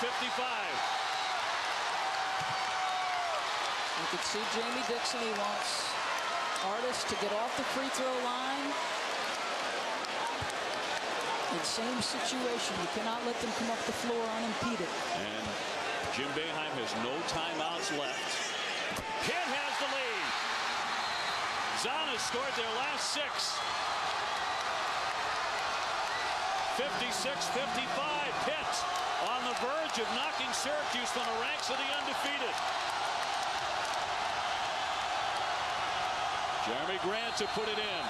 58-55. You can see Jamie Dixon. He wants Artis to get off the free throw line. In the same situation, you cannot let them come up the floor unimpeded. And Jim Boeheim has no timeouts left. Pitt has the lead. Zahn has scored their last 6. 56-55. Pitt on the verge of knocking Syracuse from the ranks of the undefeated. Jeremy Grant to put it in.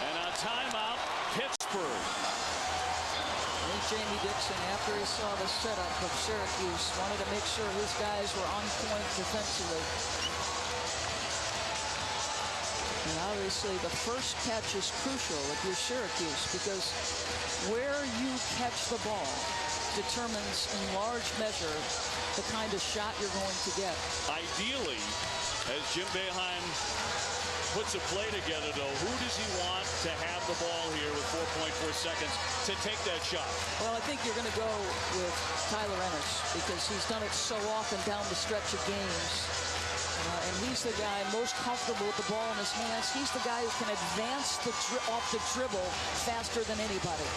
And on timeout, Pittsburgh. I think Jamie Dixon, after he saw the setup of Syracuse, wanted to make sure his guys were on point defensively. And obviously, the first catch is crucial if you're Syracuse, because where you catch the ball determines in large measure the kind of shot you're going to get. Ideally, as Jim Boeheim puts a play together, though, who does he want to have the ball here with 4.4 seconds to take that shot? Well, I think you're going to go with Tyler Ennis, because he's done it so often down the stretch of games. And he's the guy most comfortable with the ball in his hands. He's the guy who can advance off the dribble faster than anybody.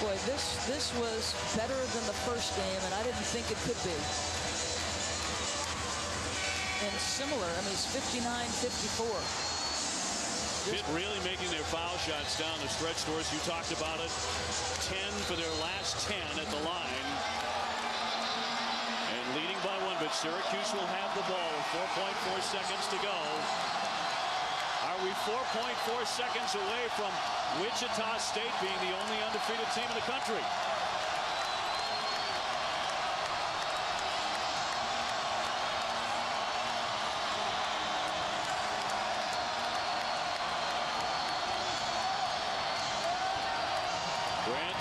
Boy, this was better than the first game, and I didn't think it could be. And similar, I mean, it's 59-54. Pitt really making their foul shots down the stretch. Doris, you talked about it. 10 for their last 10 at the line. And leading by 1, but Syracuse will have the ball with 4.4 seconds to go. Are we 4.4 seconds away from Wichita State being the only undefeated team in the country?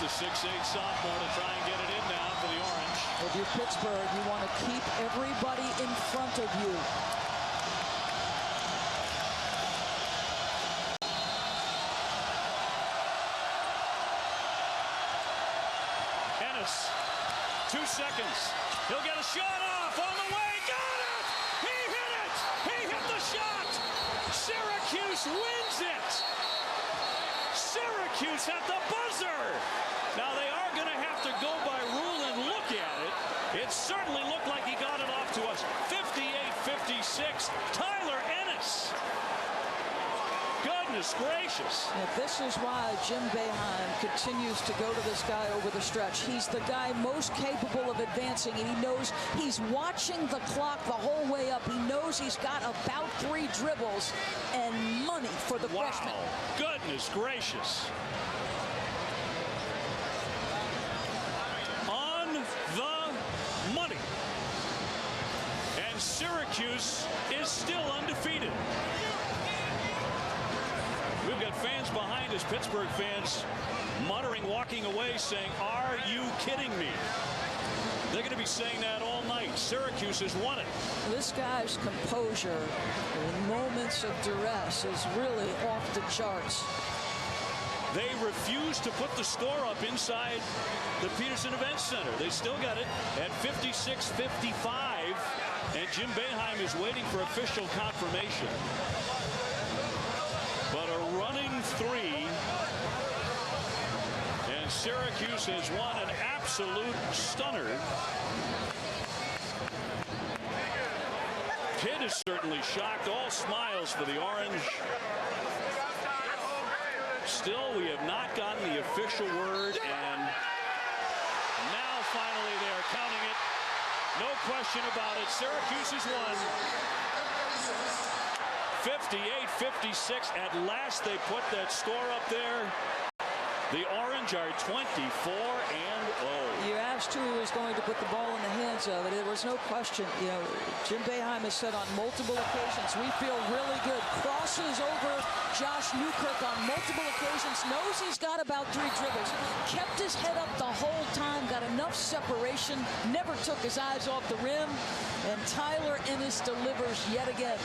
The 6'8" sophomore to try and get it in now for the Orange. If you're Pittsburgh, you want to keep everybody in front of you. Ennis, 2 seconds. He'll get a shot off on the way. Got it! He hit it! He hit the shot! Syracuse wins it! Syracuse at the buzzer! Now they are going to have to go by rule and look at it. It certainly looked like he got it off to us. 58-56. Tyler Ennis. Goodness gracious. Yeah, this is why Jim Boeheim continues to go to this guy over the stretch. He's the guy most capable of advancing, and he knows he's watching the clock the whole way up. He knows he's got about 3 dribbles and money for the freshman. Goodness gracious. On the money. And Syracuse is still undefeated. We've got fans behind us, Pittsburgh fans, muttering, walking away, saying, "Are you kidding me?" They're going to be saying that all night. Syracuse has won it. This guy's composure in moments of duress is really off the charts. They refuse to put the score up inside the Peterson Event Center. They still got it at 56-55, and Jim Boeheim is waiting for official confirmation. But a running 3, and Syracuse has won an absolute stunner. Pitt is certainly shocked. All smiles for the Orange. Still, we have not gotten the official word, and now finally they're counting it. No question about it. Syracuse has won. 58-56. At last they put that score up there. The Orange are 24-0. You asked who was going to put the ball in the hands of it. There was no question. You know, Jim Boeheim has said on multiple occasions, we feel really good. Crosses over Josh Newkirk on multiple occasions. Knows he's got about 3 dribbles. Kept his head up the whole time. Got enough separation. Never took his eyes off the rim. And Tyler Ennis delivers yet again.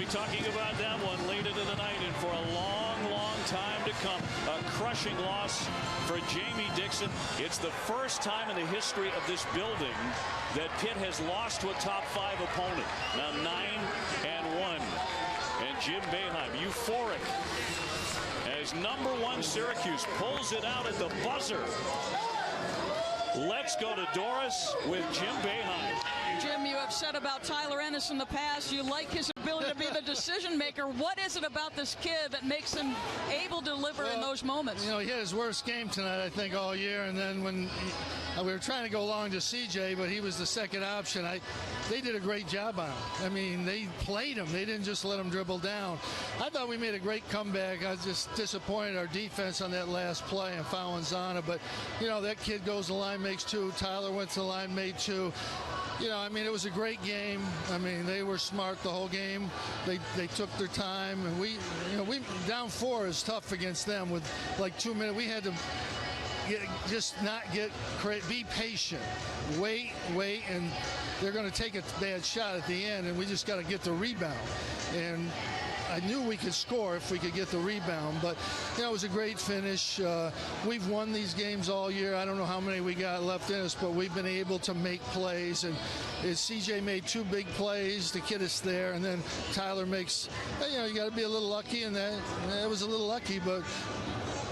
be talking about that one late into the night and for a long, long time to come. A crushing loss for Jamie Dixon. It's the first time in the history of this building that Pitt has lost to a top 5 opponent. Now 9-1. And Jim Boeheim, euphoric, as #1 Syracuse pulls it out at the buzzer. Let's go to Doris with Jim Boeheim. Jim, you have said about Tyler Ennis in the past, you like his ability to be the decision maker. What is it about this kid that makes him able to deliver in those moments? You know, he had his worst game tonight, I think, all year. And then when we were trying to go long to CJ, but he was the second option. They did a great job on him. I mean, they played him. They didn't just let him dribble down. I thought we made a great comeback. I was just disappointed our defense on that last play and Falanzana. But, you know, that kid goes to the line, makes 2. Tyler went to the line, made 2. You know, I mean, it was a great game. I mean, they were smart the whole game. They took their time, and we down 4 is tough against them with like 2 minutes. We had to be patient, wait, and they're going to take a bad shot at the end, and we just got to get the rebound. And I knew we could score if we could get the rebound, but you know, it was a great finish. We've won these games all year. I don't know how many we got left in us, but we've been able to make plays. And CJ made 2 big plays to get us there, and then Tyler makes. You know, you got to be a little lucky, and that was a little lucky, but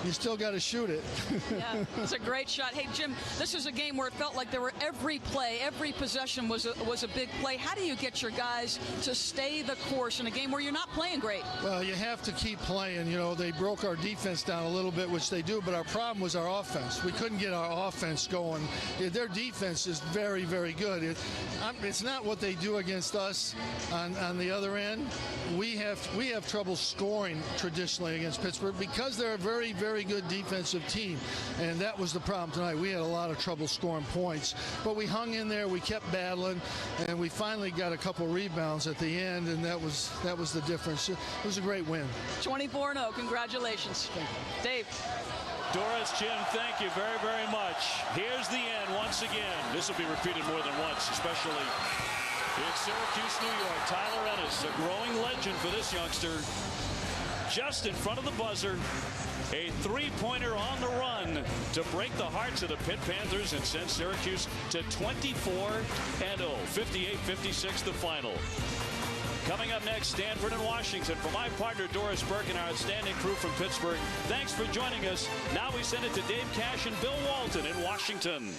you still got to shoot it. Yeah, it's a great shot. Hey, Jim, this is a game where it felt like there were every play, every possession was a big play. How do you get your guys to stay the course in a game where you're not playing great? Well, you have to keep playing. You know, they broke our defense down a little bit, which they do, but our problem was our offense. We couldn't get our offense going. Their defense is very, very good. It's not what they do against us on the other end. We have trouble scoring traditionally against Pittsburgh because they're a very, very good defensive team, and that was the problem tonight. We had a lot of trouble scoring points, but we hung in there, we kept battling, and we finally got a couple rebounds at the end, and that was the difference. It was a great win. 24-0. Congratulations. Dave. Doris, Jim, thank you very, very much. Here's the end once again. This will be repeated more than once, especially in Syracuse, New York. Tyler Ennis, a growing legend for this youngster, just in front of the buzzer. A 3-pointer on the run to break the hearts of the Pitt Panthers and send Syracuse to 24-0. 58-56 the final. Coming up next, Stanford and Washington. For my partner, Doris Burke, and our outstanding crew from Pittsburgh, thanks for joining us. Now we send it to Dave Cash and Bill Walton in Washington.